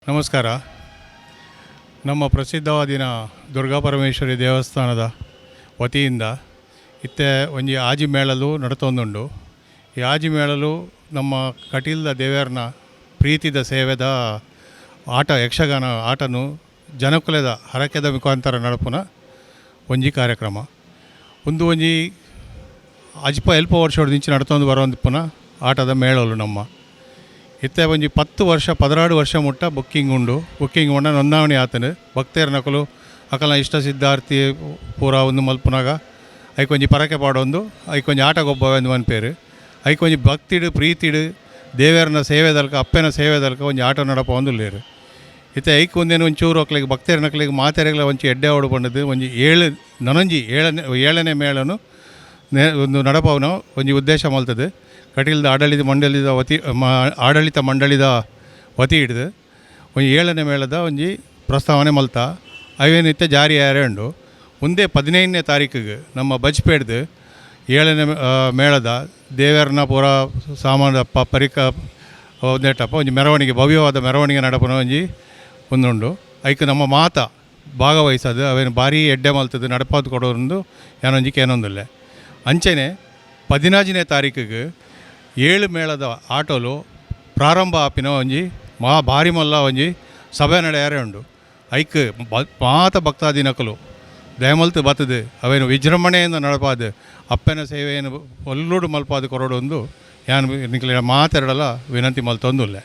ನಮಸ್ಕಾರ. ನಮ್ಮ ಪ್ರಸಿದ್ಧವಾದಿನ ದುರ್ಗಾ ಪರಮೇಶ್ವರಿ ದೇವಸ್ಥಾನದ ವತಿಯಿಂದ ಇತ್ತೆ ಒಂಜಿ ಆಜಿ ಮೇಳಲು ನಡತೊಂದುಂಡು. ಈ ಆಜಿ ಮೇಳಲು ನಮ್ಮ ಕಟೀಲ್ದ ದೇವೇರ್ನ ಪ್ರೀತಿದ ಸೇವೆದ ಆಟ ಯಕ್ಷಗಾನ ಆಟನು ಜನಕುಲೆದ ಹರಕೆದ ಮುಖಾಂತರ ನಡಪುನ ಒಂಜಿ ಕಾರ್ಯಕ್ರಮ. ಒಂಜಿ ಅಜ್ಪ ಎಲ್ಪ ವರ್ಷದಿಂಚಿ ನಡತೊಂದು ಬರೋಂದಿಪ್ಪುನ ಆಟದ ಮೇಳಲು ನಮ್ಮ ಇತ್ತೆ ಒಂಜಿ 10 ವರ್ಷ 16 ವರ್ಷ ಮುಟ್ಟ ಬುಕ್ಕಿಂಗ್ ಉಂಡ ನೋಂದಾವಣಿ ಆತನು ಭಕ್ತೇರ ನಕಲು ಅಕಲ್ನ ಇಷ್ಟ ಸಿದ್ಧಾರ್ಥಿ ಪೂರ ಒಂದು ಮಲ್ಪುನಾಗ ಐಕೊಂಜಿ ಪರಕೆ ಪಾಡೊಂದು ಐಕೊಂಜಿ ಆಟ ಗೊಬ್ಬವೆಂದು ಮನ್ಪೇರು ಐಕೊಂಜಿ ಭಕ್ತಿಡು ಪ್ರೀತಿಡು ದೇವೇರನ ಸೇವೆದಲ್ಕ ಅಪ್ಪೆನ ಸೇವೆದಲ್ಕ ಒಂಜಿ ಆಟ ನಡಪ ಒಂದುಲ್ಲೇರು. ಇತ್ತೆ ಐಕ್ ಒಂದೇನು ಒಂಚೂರು ಅಕ್ಲಿಗೆ ಭಕ್ತೇರ ನಕಲಿಗೆ ಮಾತೆರೆಗಳ ಒಂಚಿ ಎಡ್ಡೆ ಓಡು ಬಂದದ್ದು ಒಂಜಿ ಏಳನೇ ಮೇಳನು ಒಂದು ನಡಪವನ ಒಂಜಿ ಉದ್ದೇಶ ಮಲ್ತದೆ. ಕಟೀಲ್ದ ಆಡಳಿತ ಮಂಡಳಿದ ವತಿ ಹಿಡಿದು ಒಂಜಿ 7ನೇ ಮೇಳದ ಒಂಜಿ ಪ್ರಸ್ತಾವನೆ ಮಲ್ತ ಅವೇನಿತ್ತೆ ಜಾರಿ ಉಂಡು. ಮುಂದೆ 15ನೇ ತಾರೀಕಿಗೆ ನಮ್ಮ ಬಜ್ಪೇಡ್ದು 7ನೇ ಮೇಳದ ದೇವೇರನ ಪೂರ ಸಾಮಾನಪ್ಪ ಒಂದೇಟಪ್ಪ ಒಂಜಿ ಮೆರವಣಿಗೆ ಭವ್ಯವಾದ ಮೆರವಣಿಗೆ ನಡಪನ ಒಂಜಿ ಒಂದುಂಡು. ಐಕ್ ನಮ್ಮ ಮಾತ ಭಾಗವಹಿಸೋದು ಅವೇನು ಭಾರಿ ಎಡ್ಡೆ ಮಲ್ತದ್ದು ನಡಪಾದು ಕೊಡೋದು ಏನೊಂಜಿ ಏನೊಂದಿಲ್ಲ. ಅಂಚೆನೆ 15ನೇ ತಾರೀಕಿಗೆ 7 ಮೇಳದ ಆಟೋಲು ಪ್ರಾರಂಭ ಆಪಿನ ಒಂಜಿ ಭಾರಿ ಮಲ್ಲ ಒಂಜಿ ಸಭೆ ನಡೆಯಾರೆ ಉಂಡು. ಐಕ್ ಮಾತ ಭಕ್ತಾದಿನಕಲು ದಯಮಲ್ತು ಬತ್ತದು ಅವೇನು ವಿಜೃಂಭಣೆಯಿಂದ ನಡಪಾದು ಅಪ್ಪನ ಸೇವೆಯನ್ನು ಒಲ್ಲೂಡು ಮಲ್ಪಾದು ಕೊರಡೊಂದು ಯಾನು ನಿಕ್ಲಿನ ಮಾತೆರಡಲ ವಿನಂತಿ ಮಲ್ತೊಂದುಲ್ಲೆ.